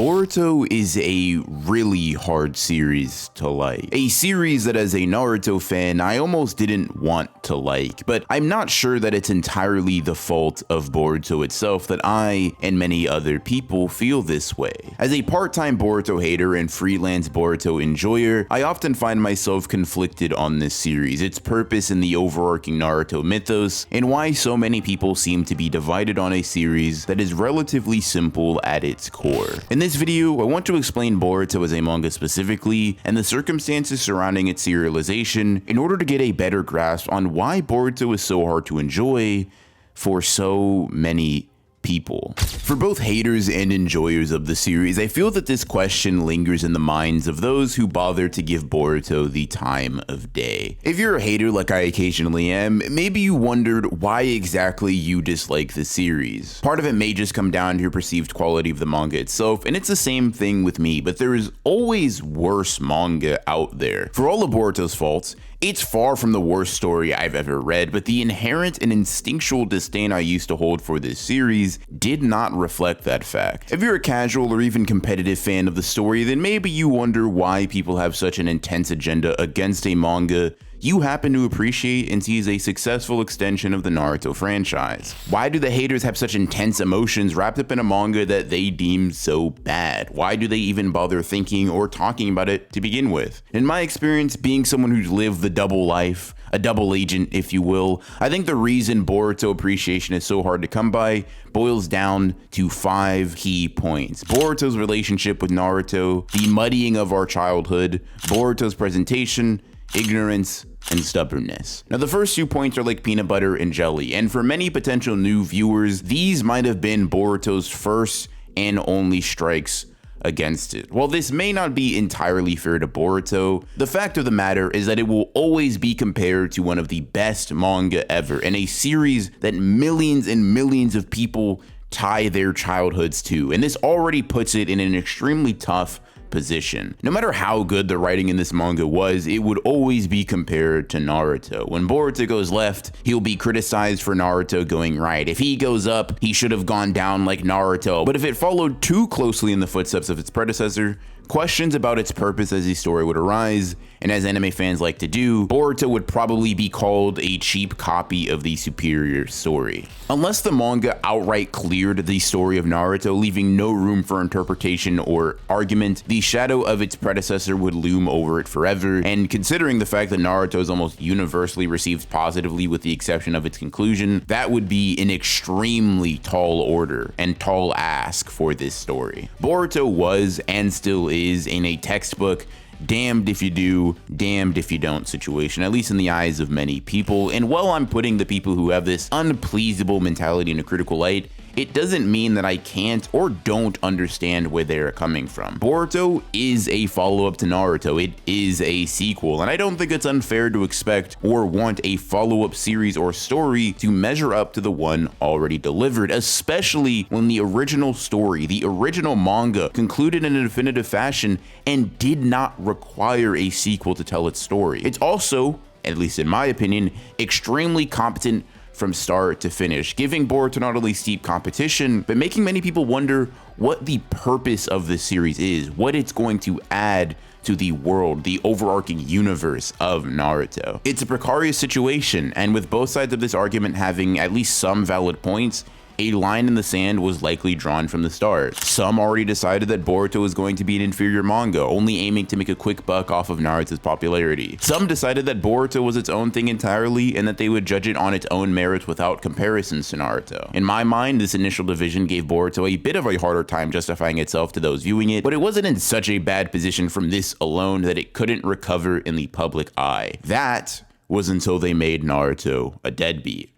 Boruto is a really hard series to like. A series that as a Naruto fan, I almost didn't want to like, but I'm not sure that it's entirely the fault of Boruto itself that I and many other people feel this way. As a part-time Boruto hater and freelance Boruto enjoyer, I often find myself conflicted on this series, its purpose in the overarching Naruto mythos, and why so many people seem to be divided on a series that is relatively simple at its core. In this video, I want to explain Boruto as a manga specifically, and the circumstances surrounding its serialization in order to get a better grasp on why Boruto is so hard to enjoy for so many people. For both haters and enjoyers of the series, I feel that this question lingers in the minds of those who bother to give Boruto the time of day. If you're a hater like I occasionally am, maybe you wondered why exactly you dislike the series. Part of it may just come down to your perceived quality of the manga itself, and it's the same thing with me, but there is always worse manga out there. For all of Boruto's faults, it's far from the worst story I've ever read, but the inherent and instinctual disdain I used to hold for this series did not reflect that fact. If you're a casual or even competitive fan of the story, then maybe you wonder why people have such an intense agenda against a manga you happen to appreciate and see as a successful extension of the Naruto franchise. Why do the haters have such intense emotions wrapped up in a manga that they deem so bad? Why do they even bother thinking or talking about it to begin with? In my experience, being someone who's lived the double life, a double agent if you will, I think the reason Boruto appreciation is so hard to come by boils down to 5 key points. Boruto's relationship with Naruto, the muddying of our childhood, Boruto's presentation, ignorance, and stubbornness. Now the first 2 points are like peanut butter and jelly, and for many potential new viewers, these might have been Boruto's first and only strikes against it. While this may not be entirely fair to Boruto, the fact of the matter is that it will always be compared to one of the best manga ever, and a series that millions and millions of people tie their childhoods to, and this already puts it in an extremely tough position. No matter how good the writing in this manga was, it would always be compared to Naruto. When Boruto goes left, he'll be criticized for Naruto going right. If he goes up, he should have gone down like Naruto. But if it followed too closely in the footsteps of its predecessor, questions about its purpose as a story would arise, and as anime fans like to do, Boruto would probably be called a cheap copy of the superior story. Unless the manga outright cleared the story of Naruto, leaving no room for interpretation or argument, the shadow of its predecessor would loom over it forever, and considering the fact that Naruto is almost universally received positively with the exception of its conclusion, that would be an extremely tall order and tall ask for this story. Boruto was and still is in a textbook damned if you do, damned if you don't situation, at least in the eyes of many people. And while I'm putting the people who have this unpleasable mentality in a critical light, it doesn't mean that I can't or don't understand where they're coming from. Boruto is a follow-up to Naruto. It is a sequel, and I don't think it's unfair to expect or want a follow-up series or story to measure up to the one already delivered, especially when the original story, the original manga, concluded in a definitive fashion and did not require a sequel to tell its story. It's also, at least in my opinion, extremely competent from start to finish, giving Boruto not only steep competition, but making many people wonder what the purpose of this series is, what it's going to add to the world, the overarching universe of Naruto. It's a precarious situation, and with both sides of this argument having at least some valid points, a line in the sand was likely drawn from the start. Some already decided that Boruto was going to be an inferior manga, only aiming to make a quick buck off of Naruto's popularity. Some decided that Boruto was its own thing entirely and that they would judge it on its own merits without comparisons to Naruto. In my mind, this initial division gave Boruto a bit of a harder time justifying itself to those viewing it, but it wasn't in such a bad position from this alone that it couldn't recover in the public eye. That was until they made Naruto a deadbeat.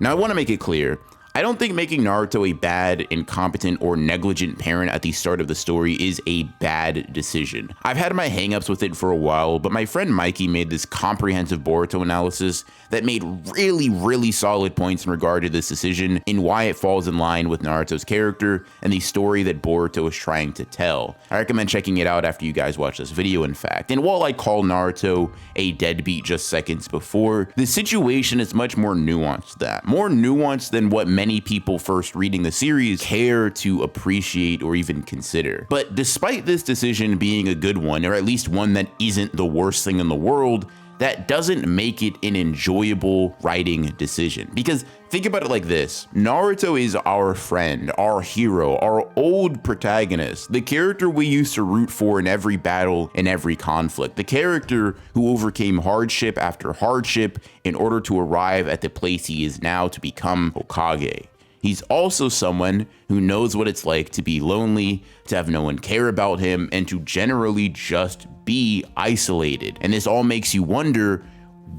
Now I want to make it clear, I don't think making Naruto a bad, incompetent, or negligent parent at the start of the story is a bad decision. I've had my hangups with it for a while, but my friend Mikey made this comprehensive Boruto analysis that made really solid points in regard to this decision and why it falls in line with Naruto's character and the story that Boruto is trying to tell. I recommend checking it out after you guys watch this video, in fact. And while I call Naruto a deadbeat just seconds before, the situation is much more nuanced than that. More nuanced than what many many people first reading the series care to appreciate or even consider. But despite this decision being a good one, or at least one that isn't the worst thing in the world, that doesn't make it an enjoyable writing decision. Because think about it like this: Naruto is our friend, our hero, our old protagonist, the character we used to root for in every battle and every conflict, the character who overcame hardship after hardship in order to arrive at the place he is now to become Hokage. He's also someone who knows what it's like to be lonely, to have no one care about him, and to generally just be isolated. And this all makes you wonder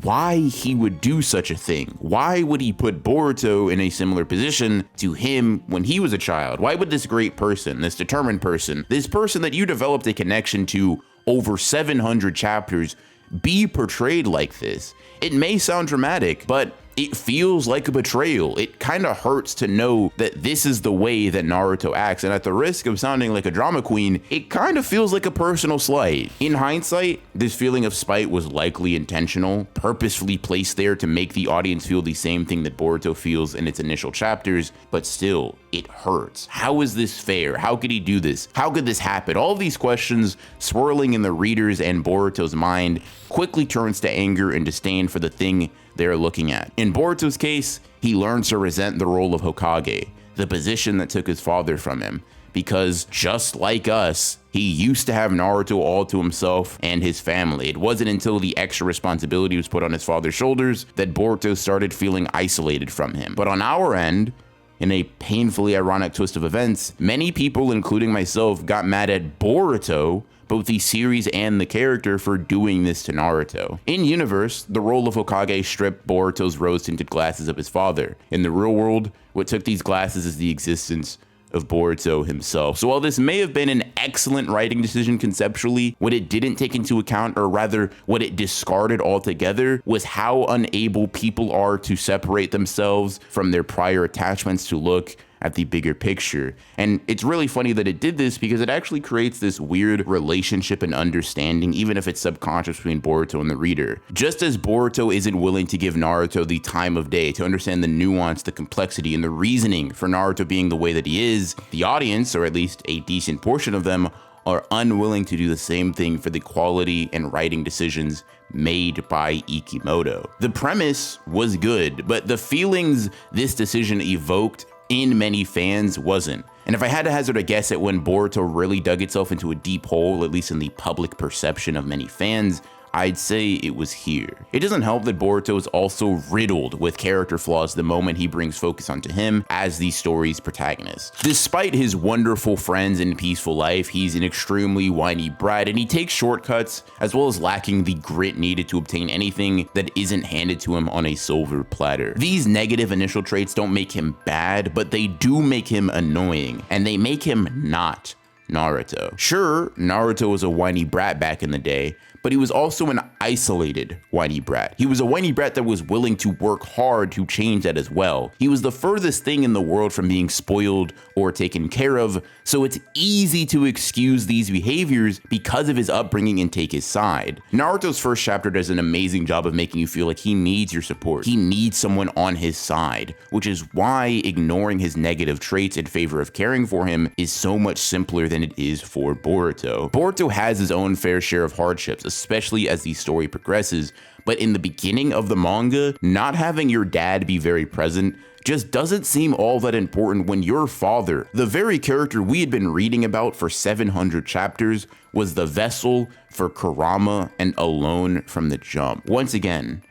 why he would do such a thing. Why would he put Boruto in a similar position to him when he was a child? Why would this great person, this determined person, this person that you developed a connection to over 700 chapters, be portrayed like this? It may sound dramatic, but it feels like a betrayal. It kind of hurts to know that this is the way that Naruto acts, and at the risk of sounding like a drama queen, it kind of feels like a personal slight. In hindsight, this feeling of spite was likely intentional, purposefully placed there to make the audience feel the same thing that Boruto feels in its initial chapters, but still, it hurts. How is this fair? How could he do this? How could this happen? All of these questions swirling in the reader's and Boruto's mind quickly turns to anger and disdain for the thing they're looking at. In Boruto's case, he learns to resent the role of Hokage, the position that took his father from him, because just like us, he used to have Naruto all to himself and his family. It wasn't until the extra responsibility was put on his father's shoulders that Boruto started feeling isolated from him. But on our end, in a painfully ironic twist of events, many people, including myself, got mad at Boruto, both the series and the character, for doing this to Naruto. In universe, the role of Hokage stripped Boruto's rose-tinted glasses of his father. In the real world, what took these glasses is the existence of Boruto himself. So while this may have been an excellent writing decision conceptually, what it didn't take into account, or rather what it discarded altogether, was how unable people are to separate themselves from their prior attachments to look at the bigger picture. And it's really funny that it did this, because it actually creates this weird relationship and understanding, even if it's subconscious, between Boruto and the reader. Just as Boruto isn't willing to give Naruto the time of day to understand the nuance, the complexity, and the reasoning for Naruto being the way that he is, the audience, or at least a decent portion of them, are unwilling to do the same thing for the quality and writing decisions made by Ikimoto. The premise was good, but the feelings this decision evoked in many fans wasn't. And if I had to hazard a guess at when Boruto really dug itself into a deep hole, at least in the public perception of many fans, I'd say it was here. It doesn't help that Boruto is also riddled with character flaws the moment he brings focus onto him as the story's protagonist. Despite his wonderful friends and peaceful life, he's an extremely whiny brat, and he takes shortcuts, as well as lacking the grit needed to obtain anything that isn't handed to him on a silver platter. These negative initial traits don't make him bad, but they do make him annoying, and they make him not Naruto. Sure, Naruto was a whiny brat back in the day, but he was also an isolated whiny brat. He was a whiny brat that was willing to work hard to change that as well. He was the furthest thing in the world from being spoiled or taken care of, so it's easy to excuse these behaviors because of his upbringing and take his side. Naruto's first chapter does an amazing job of making you feel like he needs your support. He needs someone on his side, which is why ignoring his negative traits in favor of caring for him is so much simpler than it is for Boruto. Boruto has his own fair share of hardships, especially as the story progresses, but in the beginning of the manga, not having your dad be very present just doesn't seem all that important when your father, the very character we had been reading about for 700 chapters, was the vessel for Kurama and alone from the jump. Once again,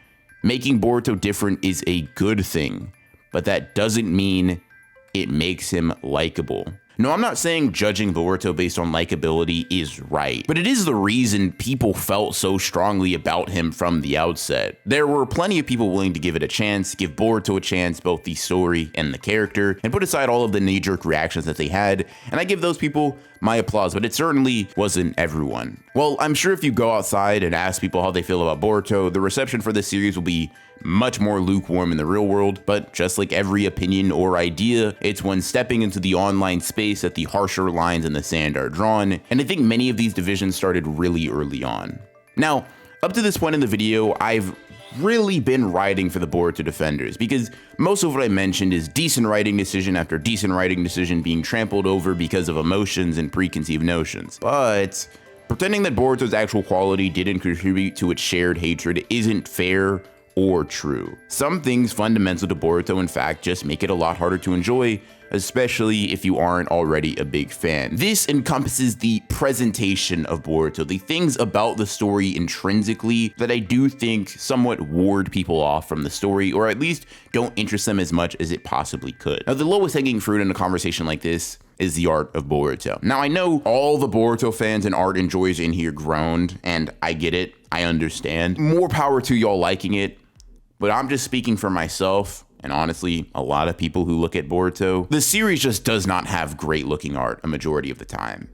making Boruto different is a good thing, but that doesn't mean it makes him likable. No, I'm not saying judging Boruto based on likability is right, but it is the reason people felt so strongly about him from the outset. There were plenty of people willing to give it a chance, give Boruto a chance, both the story and the character, and put aside all of the knee-jerk reactions that they had, and I give those people my applause, but it certainly wasn't everyone. Well, I'm sure if you go outside and ask people how they feel about Boruto, the reception for this series will be much more lukewarm in the real world, but just like every opinion or idea, it's when stepping into the online space that the harsher lines in the sand are drawn, and I think many of these divisions started really early on. Now, up to this point in the video, I've really been writing for the Boruto defenders, because most of what I mentioned is decent writing decision after decent writing decision being trampled over because of emotions and preconceived notions. But pretending that Boruto's actual quality didn't contribute to its shared hatred isn't fair or true. Some things fundamental to Boruto, in fact, just make it a lot harder to enjoy, especially if you aren't already a big fan. This encompasses the presentation of Boruto, the things about the story intrinsically that I do think somewhat ward people off from the story, or at least don't interest them as much as it possibly could. Now, the lowest hanging fruit in a conversation like this is the art of Boruto. Now, I know all the Boruto fans and art enjoyers in here groaned, and I get it, I understand. More power to y'all liking it, but I'm just speaking for myself, and honestly, a lot of people who look at Boruto. The series just does not have great looking art a majority of the time.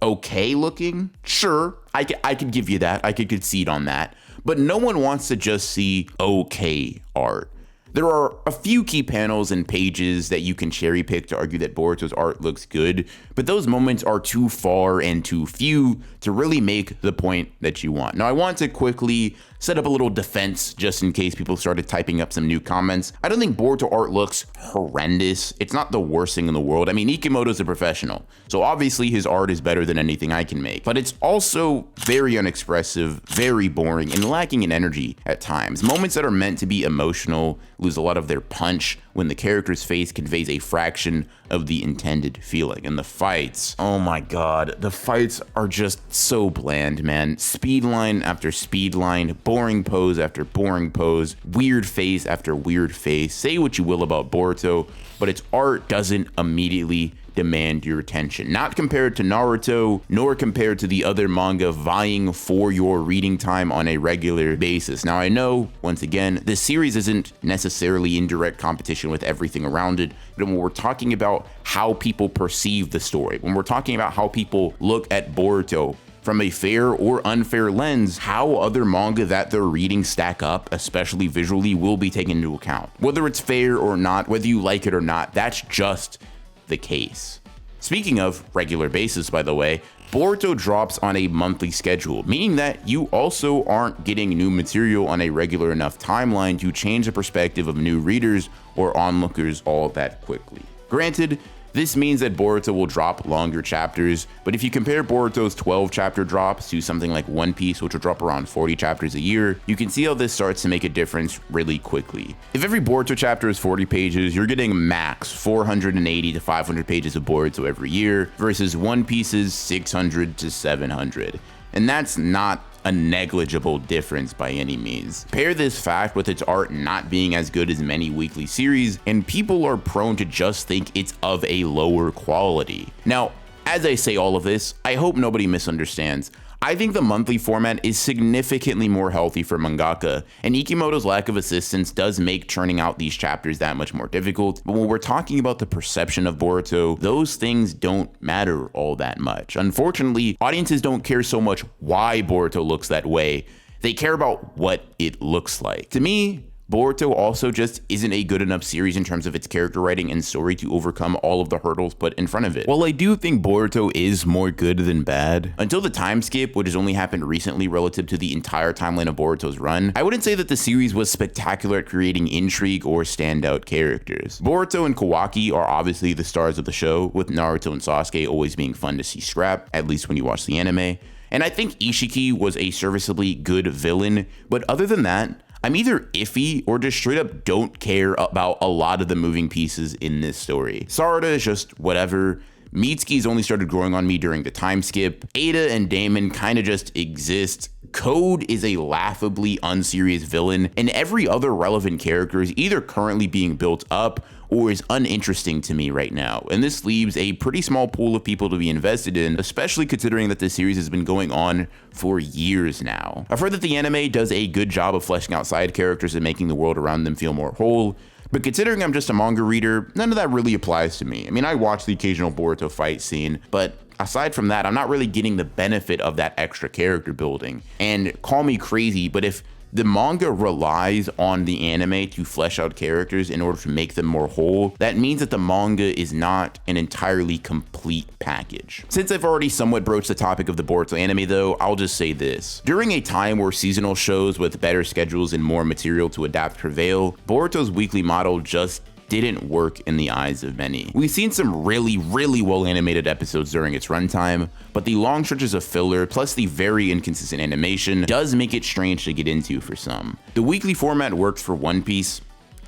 Okay looking? Sure, I could give you that, I could concede on that, but no one wants to just see okay art. There are a few key panels and pages that you can cherry pick to argue that Boruto's art looks good, but those moments are too far and too few to really make the point that you want. Now, I want to quickly set up a little defense just in case people started typing up some new comments. I don't think Boruto art looks horrendous. It's not the worst thing in the world. I mean, Ikimoto's a professional, so obviously his art is better than anything I can make, but it's also very unexpressive, very boring, and lacking in energy at times. Moments that are meant to be emotional lose a lot of their punch when the character's face conveys a fraction of the intended feeling. And the fights, oh my god, the fights are just so bland, man. Speed line after speed line, boring pose after boring pose, weird face after weird face. Say what you will about Boruto, but its art doesn't immediately demand your attention. Not compared to Naruto, nor compared to the other manga vying for your reading time on a regular basis. Now, I know, once again, this series isn't necessarily in direct competition with everything around it, but when we're talking about how people perceive the story, when we're talking about how people look at Boruto from a fair or unfair lens, how other manga that they're reading stack up, especially visually, will be taken into account. Whether it's fair or not, whether you like it or not, that's just the case. Speaking of regular basis, by the way, Boruto drops on a monthly schedule, meaning that you also aren't getting new material on a regular enough timeline to change the perspective of new readers or onlookers all that quickly. Granted, this means that Boruto will drop longer chapters, but if you compare Boruto's 12 chapter drops to something like One Piece, which will drop around 40 chapters a year, you can see how this starts to make a difference really quickly. If every Boruto chapter is 40 pages, you're getting max 480 to 500 pages of Boruto every year, versus One Piece's 600 to 700. And that's not a negligible difference by any means. Pair this fact with its art not being as good as many weekly series, and people are prone to just think it's of a lower quality. Now, as I say all of this, I hope nobody misunderstands. I think the monthly format is significantly more healthy for mangaka, and Ikimoto's lack of assistance does make churning out these chapters that much more difficult, but when we're talking about the perception of Boruto, those things don't matter all that much. Unfortunately, audiences don't care so much why Boruto looks that way, they care about what it looks like. To me, Boruto also just isn't a good enough series in terms of its character writing and story to overcome all of the hurdles put in front of it. While I do think Boruto is more good than bad, until the time skip, which has only happened recently relative to the entire timeline of Boruto's run, I wouldn't say that the series was spectacular at creating intrigue or standout characters. Boruto and Kawaki are obviously the stars of the show, with Naruto and Sasuke always being fun to see scrap, at least when you watch the anime. And I think Ishiki was a serviceably good villain, but other than that, I'm either iffy or just straight up don't care about a lot of the moving pieces in this story. Sarada is just whatever. Mitsuki's only started growing on me during the time skip. Ada and Damon kind of just exist. Code is a laughably unserious villain, and every other relevant character is either currently being built up or is uninteresting to me right now. And this leaves a pretty small pool of people to be invested in, especially considering that this series has been going on for years now. I've heard that the anime does a good job of fleshing out side characters and making the world around them feel more whole, but considering I'm just a manga reader, none of that really applies to me. I mean, I watch the occasional Boruto fight scene, but aside from that, I'm not really getting the benefit of that extra character building. And call me crazy, but if the manga relies on the anime to flesh out characters in order to make them more whole, that means that the manga is not an entirely complete package. Since I've already somewhat broached the topic of the Boruto anime though, I'll just say this. During a time where seasonal shows with better schedules and more material to adapt prevail, Boruto's weekly model just didn't work in the eyes of many. We've seen some really well animated episodes during its runtime, but the long stretches of filler plus the very inconsistent animation does make it strange to get into for some. The weekly format works for One Piece,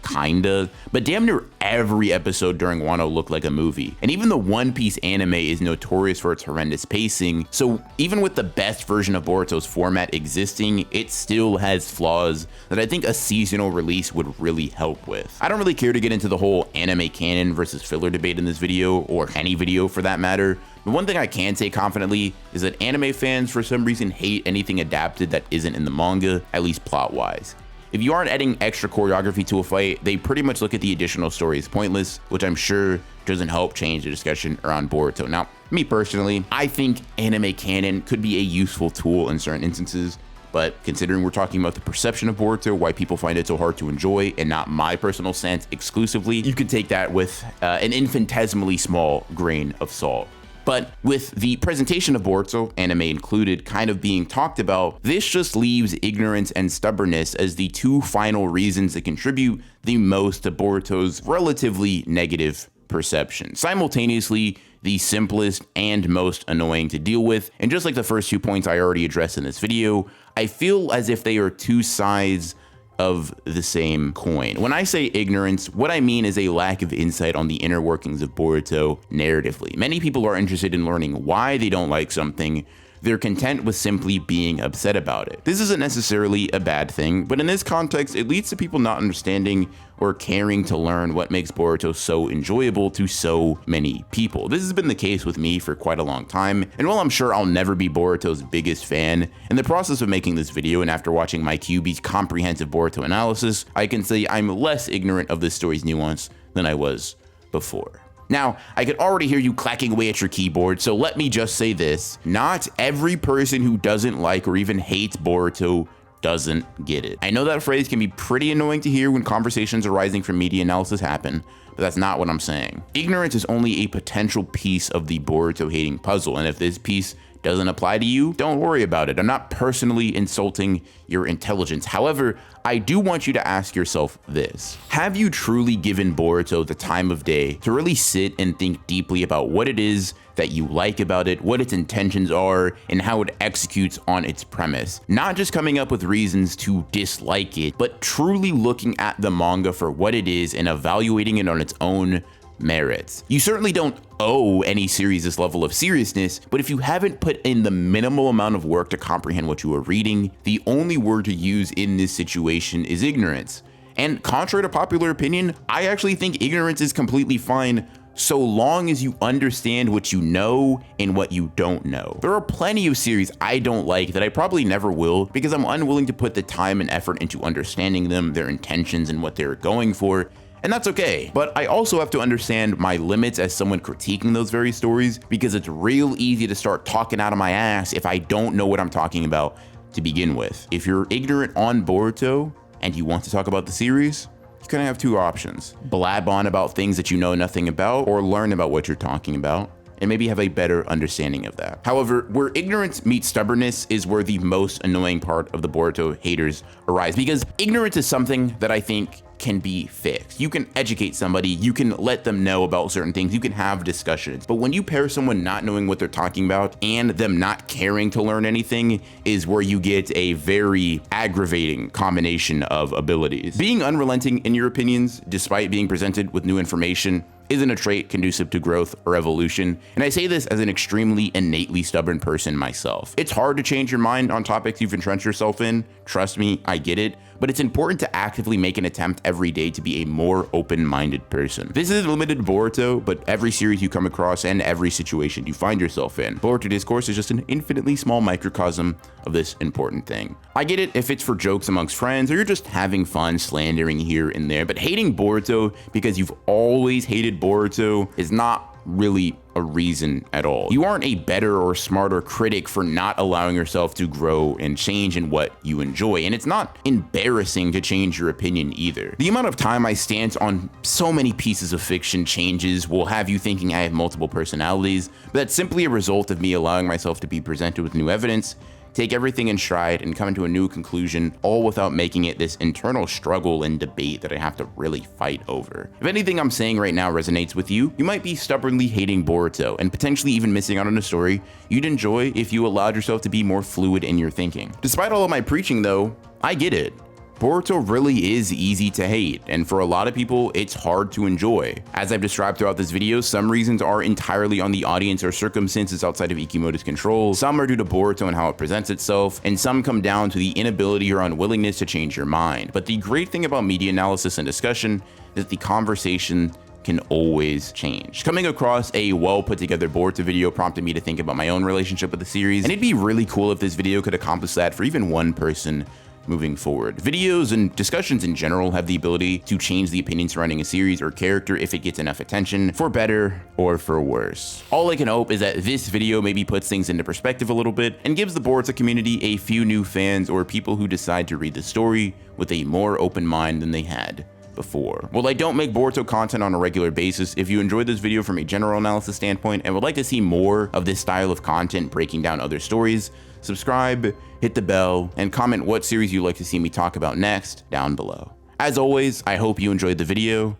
kinda, but damn near every episode during Wano looked like a movie. And even the One Piece anime is notorious for its horrendous pacing, so even with the best version of Boruto's format existing, it still has flaws that I think a seasonal release would really help with. I don't really care to get into the whole anime canon versus filler debate in this video, or any video for that matter, but one thing I can say confidently is that anime fans for some reason hate anything adapted that isn't in the manga, at least plot-wise. If you aren't adding extra choreography to a fight, they pretty much look at the additional story as pointless, which I'm sure doesn't help change the discussion around Boruto. Now, me personally, I think anime canon could be a useful tool in certain instances, but considering we're talking about the perception of Boruto, why people find it so hard to enjoy, and not my personal sense exclusively, you could take that with an infinitesimally small grain of salt. But with the presentation of Boruto, anime included, kind of being talked about, this just leaves ignorance and stubbornness as the two final reasons that contribute the most to Boruto's relatively negative perception. Simultaneously, the simplest and most annoying to deal with, and just like the first 2 points I already addressed in this video, I feel as if they are two sides of the same coin. When I say ignorance, what I mean is a lack of insight on the inner workings of Boruto narratively. Many people are interested in learning why they don't like something. They're content with simply being upset about it. This isn't necessarily a bad thing, but in this context, it leads to people not understanding or caring to learn what makes Boruto so enjoyable to so many people. This has been the case with me for quite a long time, and while I'm sure I'll never be Boruto's biggest fan, in the process of making this video and after watching my QB's comprehensive Boruto analysis, I can say I'm less ignorant of this story's nuance than I was before. Now, I could already hear you clacking away at your keyboard, so let me just say this. Not every person who doesn't like or even hates Boruto doesn't get it. I know that phrase can be pretty annoying to hear when conversations arising from media analysis happen, but that's not what I'm saying. Ignorance is only a potential piece of the Boruto hating puzzle, and if this piece doesn't apply to you, don't worry about it. I'm not personally insulting your intelligence. However, I do want you to ask yourself this. Have you truly given Boruto the time of day to really sit and think deeply about what it is that you like about it, what its intentions are, and how it executes on its premise? Not just coming up with reasons to dislike it, but truly looking at the manga for what it is and evaluating it on its own merits. You certainly don't owe any series this level of seriousness, but if you haven't put in the minimal amount of work to comprehend what you are reading, the only word to use in this situation is ignorance. And contrary to popular opinion, I actually think ignorance is completely fine so long as you understand what you know and what you don't know. There are plenty of series I don't like that I probably never will because I'm unwilling to put the time and effort into understanding them, their intentions, and what they're going for. And that's okay, but I also have to understand my limits as someone critiquing those very stories because it's real easy to start talking out of my ass if I don't know what I'm talking about to begin with. If you're ignorant on Boruto and you want to talk about the series, you kind of have two options. Blab on about things that you know nothing about, or learn about what you're talking about and maybe have a better understanding of that. However, where ignorance meets stubbornness is where the most annoying part of the Boruto haters arise, because ignorance is something that I think can be fixed. You can educate somebody, you can let them know about certain things, you can have discussions. But when you pair someone not knowing what they're talking about and them not caring to learn anything is where you get a very aggravating combination of abilities. Being unrelenting in your opinions, despite being presented with new information, isn't a trait conducive to growth or evolution, and I say this as an extremely innately stubborn person myself. It's hard to change your mind on topics you've entrenched yourself in, trust me, I get it, but it's important to actively make an attempt every day to be a more open-minded person. This is limited to Boruto, but every series you come across and every situation you find yourself in. Boruto Discourse is just an infinitely small microcosm of this important thing. I get it if it's for jokes amongst friends or you're just having fun slandering here and there, but hating Boruto because you've always hated Boruto is not really a reason at all. You aren't a better or smarter critic for not allowing yourself to grow and change in what you enjoy, and it's not embarrassing to change your opinion either. The amount of time I stance on so many pieces of fiction changes will have you thinking I have multiple personalities, but that's simply a result of me allowing myself to be presented with new evidence, take everything in stride, and come to a new conclusion, all without making it this internal struggle and debate that I have to really fight over. If anything I'm saying right now resonates with you, you might be stubbornly hating Boruto and potentially even missing out on a story you'd enjoy if you allowed yourself to be more fluid in your thinking. Despite all of my preaching though, I get it. Boruto really is easy to hate, and for a lot of people, it's hard to enjoy. As I've described throughout this video, some reasons are entirely on the audience or circumstances outside of Ikimoto's control, some are due to Boruto and how it presents itself, and some come down to the inability or unwillingness to change your mind. But the great thing about media analysis and discussion is that the conversation can always change. Coming across a well put together Boruto video prompted me to think about my own relationship with the series, and it'd be really cool if this video could accomplish that for even one person moving forward. Videos and discussions in general have the ability to change the opinion surrounding a series or character if it gets enough attention, for better or for worse. All I can hope is that this video maybe puts things into perspective a little bit and gives the Boruto community a few new fans or people who decide to read the story with a more open mind than they had before. While I don't make Boruto content on a regular basis, if you enjoyed this video from a general analysis standpoint and would like to see more of this style of content breaking down other stories, subscribe, hit the bell, and comment what series you'd like to see me talk about next down below. As always, I hope you enjoyed the video,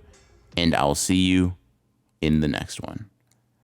and I'll see you in the next one.